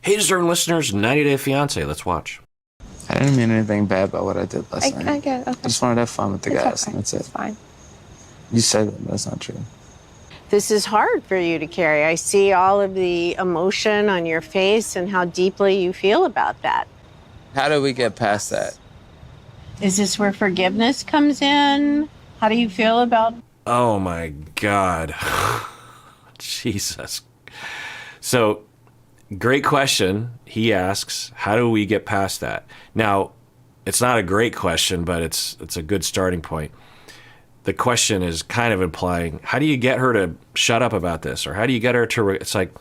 Hey, deserving listeners, 90 Day Fiancé. Let's watch. I didn't mean anything bad about what I did last night. I get it. Okay. I just wanted to have fun with the guys, Okay. and that's it. It's fine. You said that, but that's not true. This is hard for you to carry. I see all of the emotion on your face and how deeply you feel about that. How do we get past that? Is this where forgiveness comes in? How do you feel about? Oh my God. Jesus. So, great question. He asks, how do we get past that? Now, it's not a great question, but it's a good starting point. The question is kind of implying, how do you get her to shut up about this? Or how do you get her to, it's like,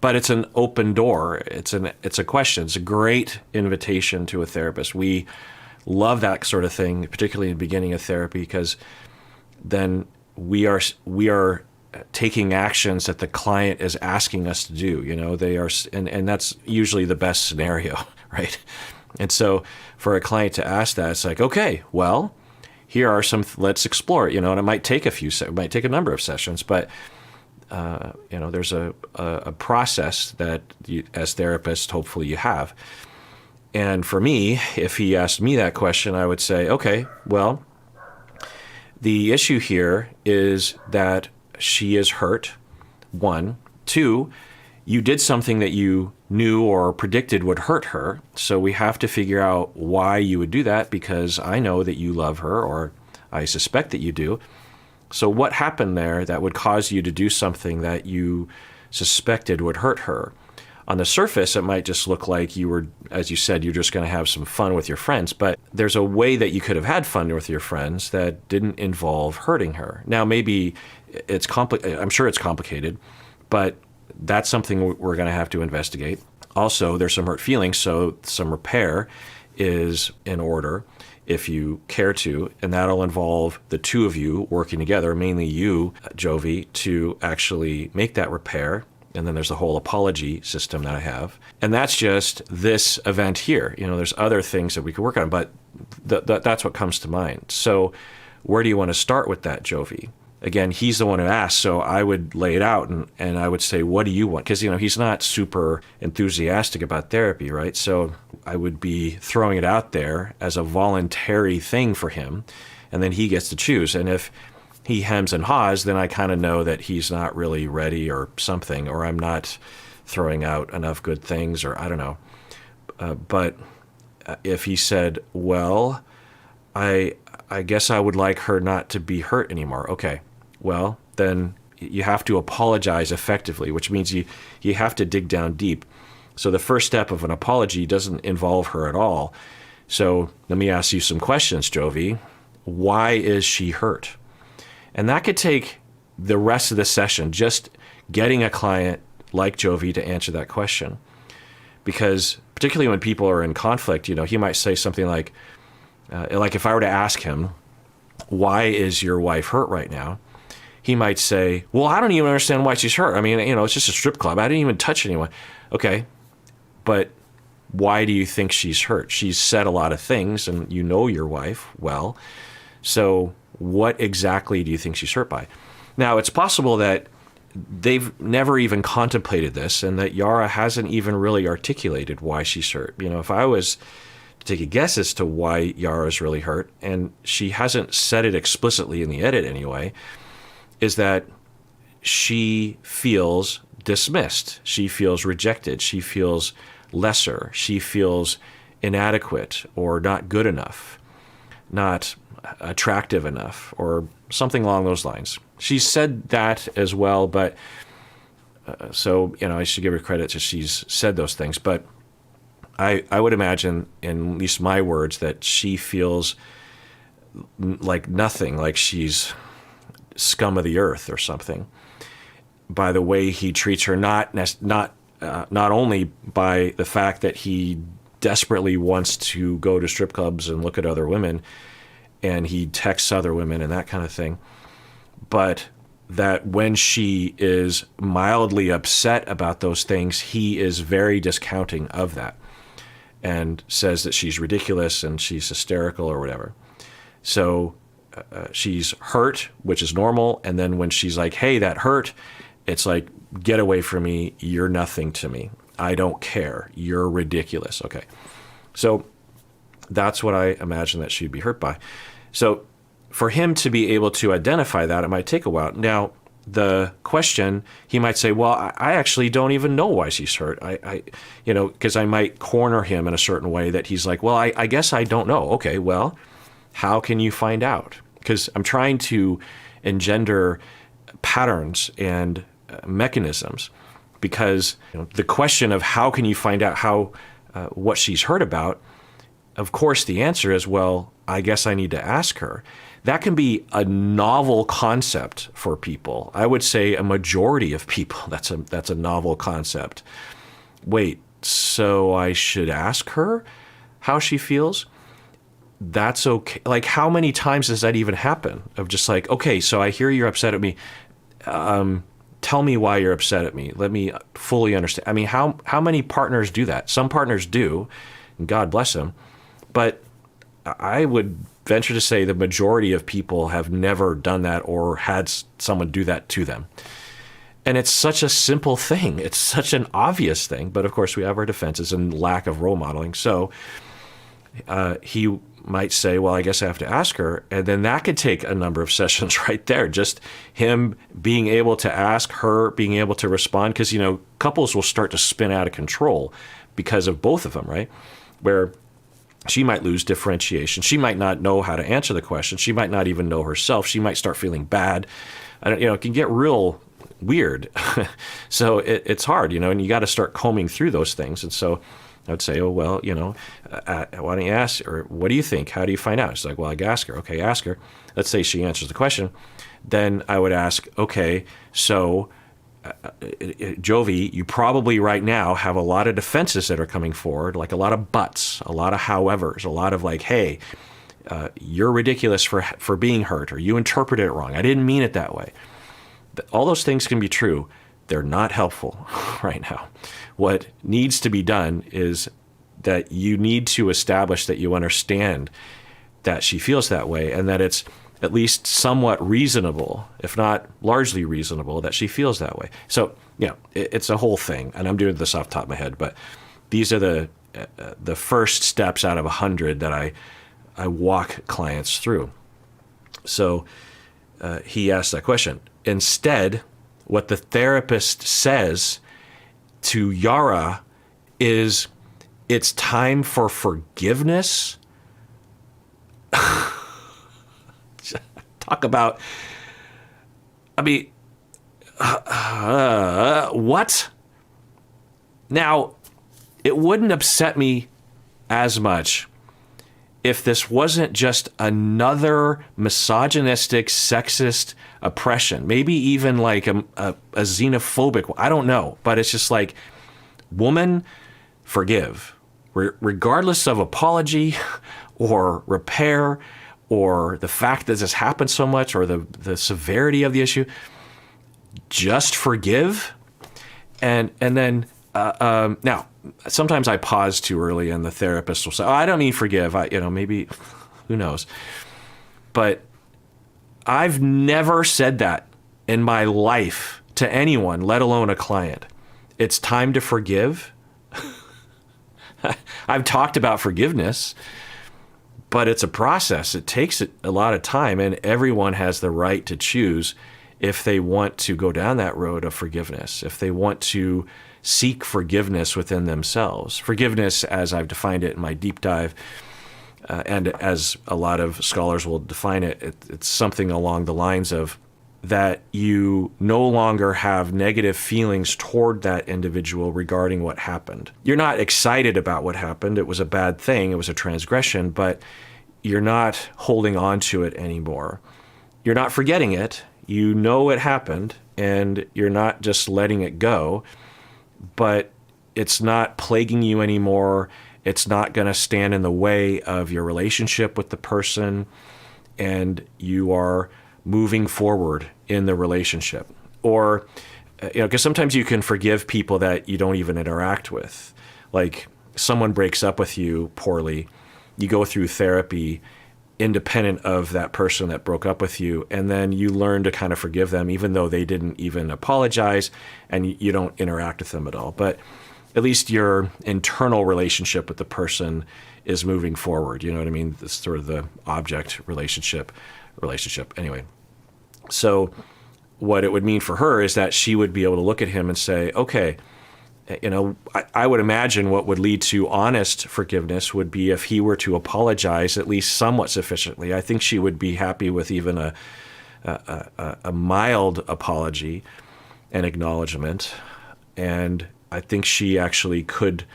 but it's an open door. It's a question. It's a great invitation to a therapist. We love that sort of thing, particularly in the beginning of therapy, because then we are taking actions that the client is asking us to do. You know, they are, and that's usually the best scenario, right? And so for a client to ask that, it's like, okay, well, here are some, let's explore it, you know, and it might take it might take a number of sessions, but, you know, there's a process that you, as therapists, hopefully you have. And for me, if he asked me that question, I would say, okay, well, the issue here is that she is hurt, one. Two, you did something that you knew or predicted would hurt her. So we have to figure out why you would do that, because I know that you love her, or I suspect that you do. So what happened there that would cause you to do something that you suspected would hurt her? On the surface, it might just look like you were, as you said, you're just going to have some fun with your friends. But there's a way that you could have had fun with your friends that didn't involve hurting her. Now, maybe it's I'm sure it's complicated, but that's something we're going to have to investigate. Also, there's some hurt feelings, so some repair is in order if you care to, and that'll involve the two of you working together, mainly you, Jovi, to actually make that repair. And then there's the whole apology system that I have. And that's just this event here. You know, there's other things that we could work on, but that's what comes to mind. So where do you want to start with that, Jovi? Again, he's the one who asked, so I would lay it out and I would say, what do you want? Because, you know, he's not super enthusiastic about therapy, right? So I would be throwing it out there as a voluntary thing for him, and then he gets to choose. And if he hems and haws, then I kind of know that he's not really ready or something, or I'm not throwing out enough good things, or I don't know. But if he said, well, I guess I would like her not to be hurt anymore. Okay, well, then you have to apologize effectively, which means you have to dig down deep. So the first step of an apology doesn't involve her at all. So let me ask you some questions, Jovi. Why is she hurt? And that could take the rest of the session, just getting a client like Jovi to answer that question. Because particularly when people are in conflict, you know, he might say something like if I were to ask him, why is your wife hurt right now? He might say, well, I don't even understand why she's hurt. I mean, you know, it's just a strip club. I didn't even touch anyone. Okay, but why do you think she's hurt? She's said a lot of things, and you know your wife well. So what exactly do you think she's hurt by? Now, it's possible that they've never even contemplated this, and that Yara hasn't even really articulated why she's hurt. You know, if I was to take a guess as to why Yara's really hurt, and she hasn't said it explicitly in the edit anyway, is that she feels dismissed. She feels rejected. She feels lesser. She feels inadequate or not good enough, not attractive enough, or something along those lines. She said that as well, but so, you know, I should give her credit that she's said those things. But I would imagine, in at least my words, that she feels like nothing, like she's scum of the earth or something, by the way he treats her, not only by the fact that he desperately wants to go to strip clubs and look at other women, and he texts other women and that kind of thing, but that when she is mildly upset about those things, he is very discounting of that and says that she's ridiculous and she's hysterical or whatever. So she's hurt, which is normal, and then when she's like, hey, that hurt, it's like, get away from me, you're nothing to me. I don't care. You're ridiculous. Okay. So that's what I imagine that she'd be hurt by. So for him to be able to identify that, it might take a while. Now, the question, he might say, well, I actually don't even know why she's hurt. Because I might corner him in a certain way that he's like, well, I guess I don't know. Okay, well, how can you find out? Because I'm trying to engender patterns and mechanisms, because the question of how can you find out what she's hurt about, of course, the answer is, well, I guess I need to ask her. That can be a novel concept for people. I would say a majority of people, that's a novel concept. Wait, so I should ask her how she feels? That's okay. Like, how many times does that even happen? Of just like, okay, so I hear you're upset at me. Tell me why you're upset at me. Let me fully understand. I mean, how many partners do that? Some partners do, and God bless them. But I would venture to say the majority of people have never done that or had someone do that to them. And it's such a simple thing. It's such an obvious thing. But of course, we have our defenses and lack of role modeling. So he might say, well, I guess I have to ask her. And then that could take a number of sessions right there. Just him being able to ask her, being able to respond. Because, couples will start to spin out of control because of both of them, right? Where she might lose differentiation. She might not know how to answer the question. She might not even know herself. She might start feeling bad. It can get real weird. So it's hard, and you got to start combing through those things. And so I would say, oh, well, why don't you ask, or what do you think? How do you find out? She's like, well, I can ask her. Okay, ask her. Let's say she answers the question. Then I would ask, okay, so Jovi, you probably right now have a lot of defenses that are coming forward, like a lot of buts, a lot of howevers, a lot of like, hey, you're ridiculous for being hurt, or you interpreted it wrong. I didn't mean it that way. All those things can be true. They're not helpful right now. What needs to be done is that you need to establish that you understand that she feels that way, and that it's at least somewhat reasonable, if not largely reasonable, that she feels that way. So, it's a whole thing, and I'm doing this off the top of my head, but these are the first steps out of 100 that I walk clients through. So he asked that question. Instead, what the therapist says to Yara is, it's time for forgiveness. Talk about, what? Now, it wouldn't upset me as much if this wasn't just another misogynistic, sexist oppression, maybe even like a xenophobic one. I don't know, but it's just like, woman, forgive, regardless of apology or repair, or the fact that this happened so much, or the severity of the issue. Just forgive. And then, now, sometimes I pause too early, and the therapist will say, oh, I don't mean forgive. Maybe, who knows? But I've never said that in my life to anyone, let alone a client. It's time to forgive. I've talked about forgiveness, but it's a process. It takes a lot of time, and everyone has the right to choose if they want to go down that road of forgiveness, if they want to seek forgiveness within themselves. Forgiveness, as I've defined it in my deep dive, and as a lot of scholars will define it, it's something along the lines of that you no longer have negative feelings toward that individual regarding what happened. You're not excited about what happened. It was a bad thing. It was a transgression, but you're not holding on to it anymore. You're not forgetting it. You know it happened, and you're not just letting it go, but it's not plaguing you anymore. It's not going to stand in the way of your relationship with the person, and you are moving forward in the relationship. Or, because sometimes you can forgive people that you don't even interact with. Like, someone breaks up with you poorly, you go through therapy independent of that person that broke up with you, and then you learn to kind of forgive them even though they didn't even apologize, and you don't interact with them at all. But at least your internal relationship with the person is moving forward. You know what I mean? This sort of the object relationship. Anyway, so what it would mean for her is that she would be able to look at him and say, okay, you know, I would imagine what would lead to honest forgiveness would be if he were to apologize at least somewhat sufficiently. I think she would be happy with even a mild apology and acknowledgement. And I think she actually could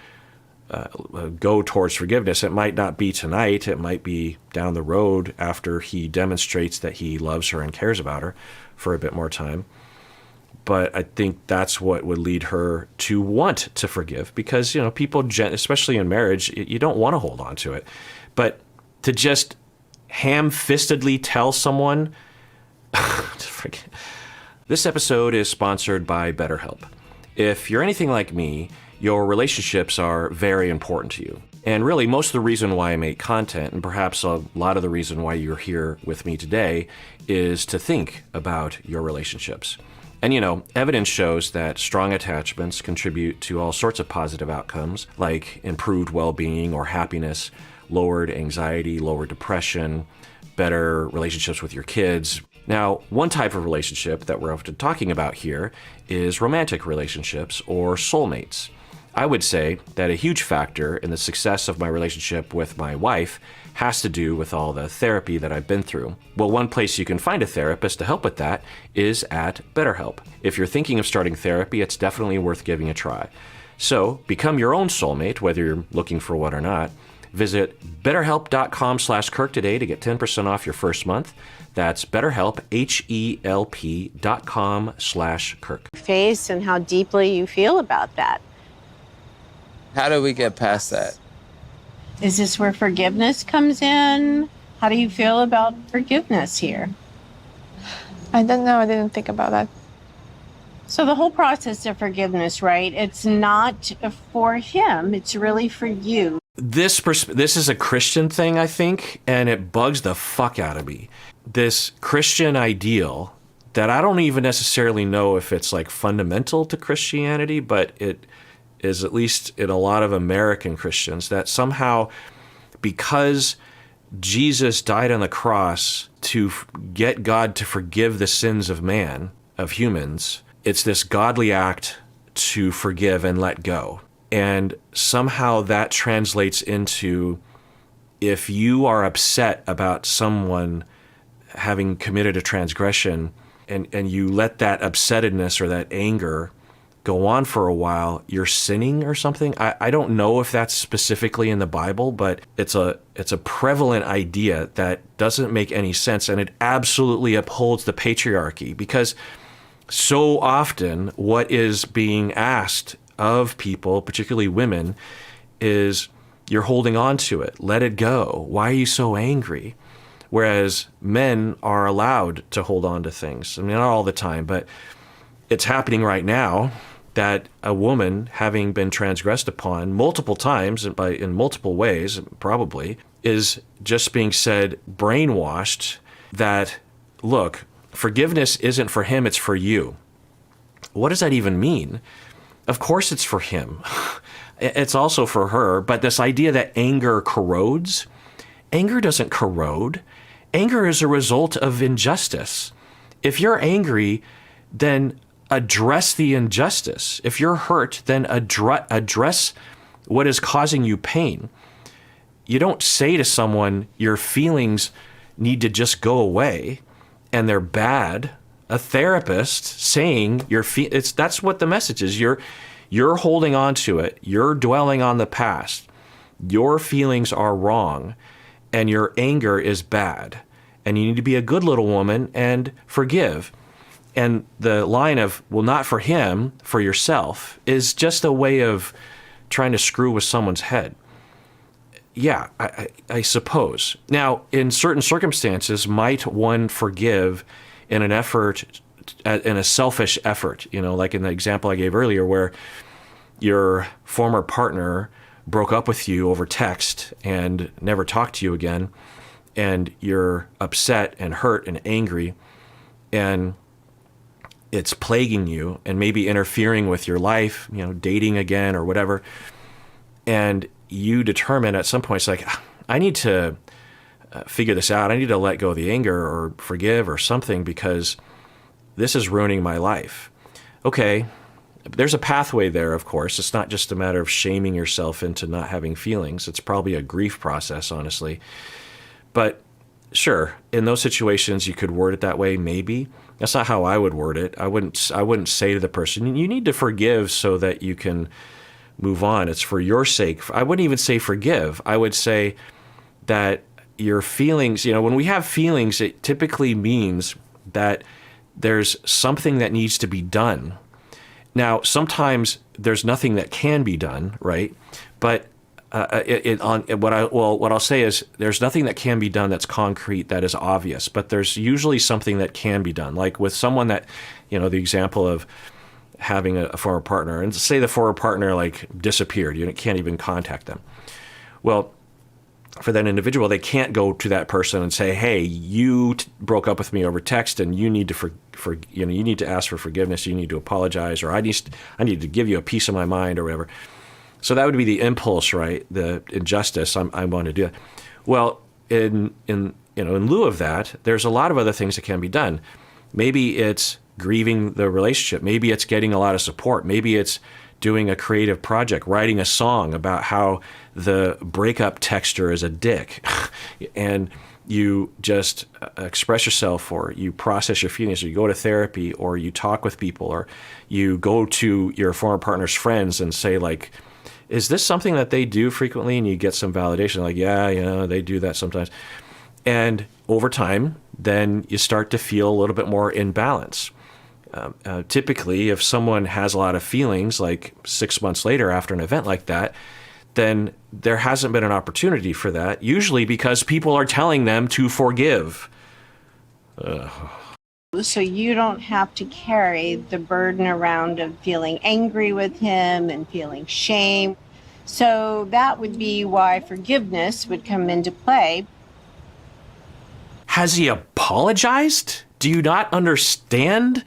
go towards forgiveness. It might not be tonight. It might be down the road after he demonstrates that he loves her and cares about her for a bit more time. But I think that's what would lead her to want to forgive, because, you know, people, especially in marriage, you don't want to hold on to it. But to just ham-fistedly tell someone to forgive. This episode is sponsored by BetterHelp. If you're anything like me, your relationships are very important to you. And really, most of the reason why I make content, and perhaps a lot of the reason why you're here with me today, is to think about your relationships. And, you know, evidence shows that strong attachments contribute to all sorts of positive outcomes, like improved well-being or happiness, lowered anxiety, lowered depression, better relationships with your kids. Now, one type of relationship that we're often talking about here is romantic relationships or soulmates. I would say that a huge factor in the success of my relationship with my wife has to do with all the therapy that I've been through. Well, one place you can find a therapist to help with that is at BetterHelp. If you're thinking of starting therapy, it's definitely worth giving a try. So become your own soulmate, whether you're looking for one or not. Visit betterhelp.com/Kirk today to get 10% off your first month. That's BetterHelp, HELP.com/Kirk. Face and how deeply you feel about that. How do we get past that? Is this where forgiveness comes in? How do you feel about forgiveness here? I don't know. I didn't think about that. So the whole process of forgiveness, right? It's not for him. It's really for you. This is a Christian thing, I think, and it bugs the fuck out of me. This Christian ideal that I don't even necessarily know if it's like fundamental to Christianity, but it is, at least in a lot of American Christians, that somehow because Jesus died on the cross to get God to forgive the sins of man, of humans, it's this godly act to forgive and let go. And somehow that translates into, if you are upset about someone having committed a transgression and you let that upsettedness or that anger go on for a while, you're sinning or something. I don't know if that's specifically in the Bible, but it's a prevalent idea that doesn't make any sense, and it absolutely upholds the patriarchy, because so often what is being asked of people, particularly women, is you're holding on to it. Let it go. Why are you so angry? Whereas men are allowed to hold on to things. I mean, not all the time, but it's happening right now that a woman, having been transgressed upon multiple times in multiple ways, probably, is just being said, brainwashed, that, look, forgiveness isn't for him, it's for you. What does that even mean? Of course it's for him. It's also for her, but this idea that anger corrodes, anger doesn't corrode. Anger is a result of injustice. If you're angry, then address the injustice. If you're hurt, then address what is causing you pain. You don't say to someone, your feelings need to just go away and they're bad. A therapist saying that's what the message is. You're holding on to it. You're dwelling on the past. Your feelings are wrong and your anger is bad. And you need to be a good little woman and forgive. And the line of, well, not for him, for yourself, is just a way of trying to screw with someone's head. Yeah, I suppose. Now, in certain circumstances, might one forgive in an effort, in a selfish effort, like in the example I gave earlier, where your former partner broke up with you over text and never talked to you again, and you're upset and hurt and angry, and it's plaguing you and maybe interfering with your life, dating again or whatever. And you determine at some point, it's like, I need to figure this out. I need to let go of the anger or forgive or something because this is ruining my life. Okay, there's a pathway there, of course. It's not just a matter of shaming yourself into not having feelings. It's probably a grief process, honestly. But sure, in those situations, you could word it that way, maybe. That's not how I would word it. I wouldn't say to the person, you need to forgive so that you can move on. It's for your sake. I wouldn't even say forgive. I would say that your feelings, when we have feelings, it typically means that there's something that needs to be done. Now, sometimes there's nothing that can be done, right? But what I'll say is there's nothing that can be done that's concrete, that is obvious, but there's usually something that can be done. Like with someone that, the example of having a former partner, and say the former partner like disappeared, you can't even contact them. Well, for that individual, they can't go to that person and say, "Hey, you broke up with me over text, and you need to you need to ask for forgiveness. You need to apologize, or I need to give you a piece of my mind, or whatever." So that would be the impulse, right? The injustice. I want to do that. Well, in lieu of that, there's a lot of other things that can be done. Maybe it's grieving the relationship. Maybe it's getting a lot of support. Maybe it's doing a creative project, writing a song about how the breakup texter is a dick, and you just express yourself, or you process your feelings, or you go to therapy, or you talk with people, or you go to your former partner's friends and say, like, is this something that they do frequently? And you get some validation, like, yeah, they do that sometimes. And over time, then you start to feel a little bit more in balance. Typically, if someone has a lot of feelings, like 6 months later after an event like that, then there hasn't been an opportunity for that, usually because people are telling them to forgive. So you don't have to carry the burden around of feeling angry with him and feeling shame. So that would be why forgiveness would come into play. Has he apologized? Do you not understand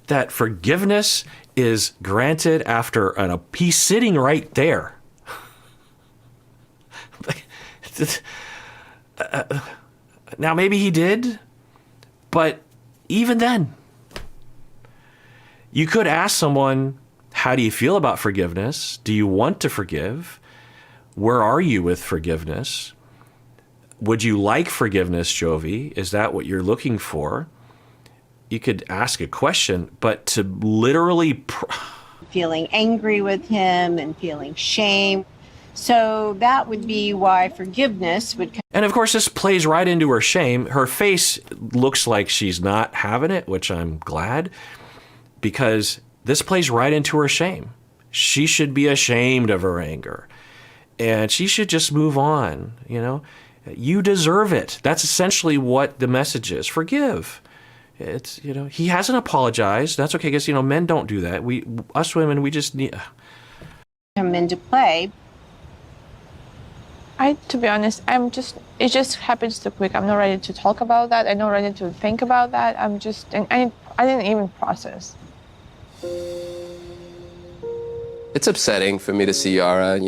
that forgiveness is granted after he's sitting right there? Now, maybe he did, but even then, you could ask someone, how do you feel about forgiveness? Do you want to forgive? Where are you with forgiveness? Would you like forgiveness, Jovi? Is that what you're looking for? You could ask a question, but to literally feeling angry with him and feeling shame. So that would be why forgiveness would come. And of course, this plays right into her shame. Her face looks like she's not having it, which I'm glad, because this plays right into her shame. She should be ashamed of her anger, and she should just move on. You deserve it. That's essentially what the message is. Forgive. It's, he hasn't apologized. That's okay, because, men don't do that. Us women, we just need come into play. To be honest, it just happens too quick. I'm not ready to talk about that. I'm not ready to think about that. I didn't even process. It's upsetting for me to see Yara,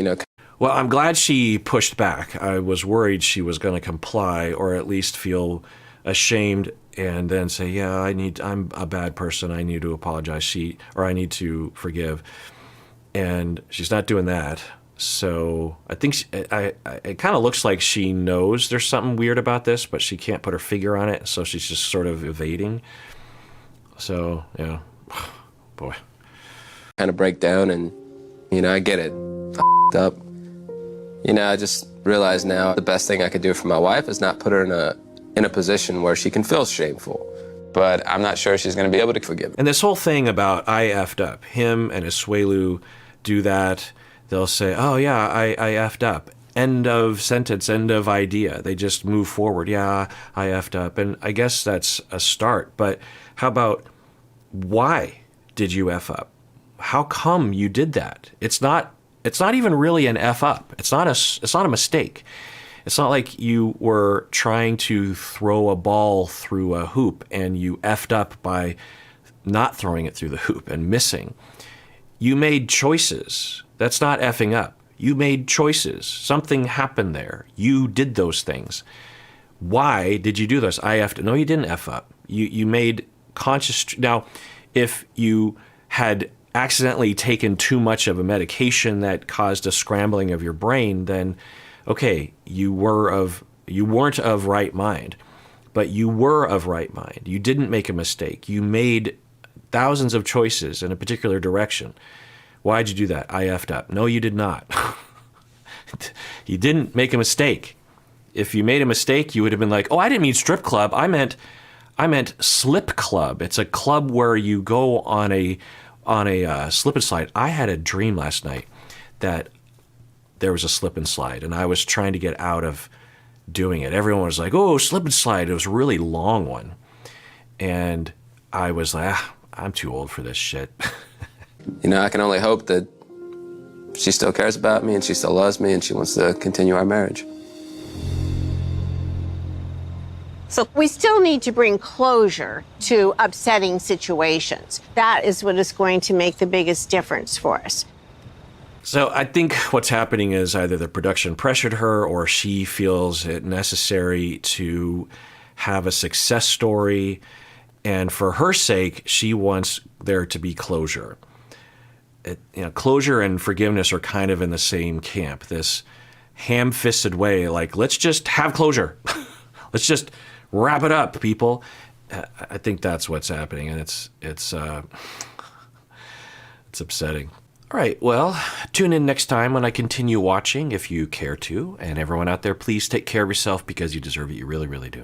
Well, I'm glad she pushed back. I was worried she was going to comply, or at least feel ashamed and then say, yeah, I'm a bad person. I need to apologize. I need to forgive. And she's not doing that. So I think it kind of looks like she knows there's something weird about this, but she can't put her finger on it. So she's just sort of evading. So, yeah, boy. Kind of break down, and, I get it. Up. I just realize now the best thing I could do for my wife is not put her in a position where she can feel shameful. But I'm not sure she's going to be able to forgive me. And this whole thing about I effed up, him and Asuelu do that. They'll say, oh, yeah, I effed up. End of sentence, end of idea. They just move forward. Yeah, I effed up. And I guess that's a start. But how about, why did you F up? How come you did that? It's not even really an F up. It's not a mistake. It's not like you were trying to throw a ball through a hoop and you effed up by not throwing it through the hoop and missing. You made choices. That's not effing up. You made choices. Something happened there. You did those things. Why did you do those? I effed. No, you didn't F up. You made conscious. Now, if you had accidentally taken too much of a medication that caused a scrambling of your brain, then okay, you weren't of right mind, but you were of right mind. You didn't make a mistake. You made thousands of choices in a particular direction. Why'd you do that? I effed up. No, you did not. You didn't make a mistake. If you made a mistake, you would have been like, oh, I didn't mean strip club. I meant slip club. It's a club where you go on a slip and slide. I had a dream last night that there was a slip and slide, and I was trying to get out of doing it. Everyone was like, oh, slip and slide. It was a really long one. And I was like, I'm too old for this shit. You know, I can only hope that she still cares about me and she still loves me and she wants to continue our marriage. So we still need to bring closure to upsetting situations. That is what is going to make the biggest difference for us. So I think what's happening is either the production pressured her or she feels it necessary to have a success story. And for her sake, she wants there to be closure. Closure and forgiveness are kind of in the same camp. This ham-fisted way, like, let's just have closure. Let's just wrap it up, people. I think that's what's happening, and it's upsetting. All right, well, tune in next time when I continue watching if you care to. And everyone out there, please take care of yourself because you deserve it. You really, really do.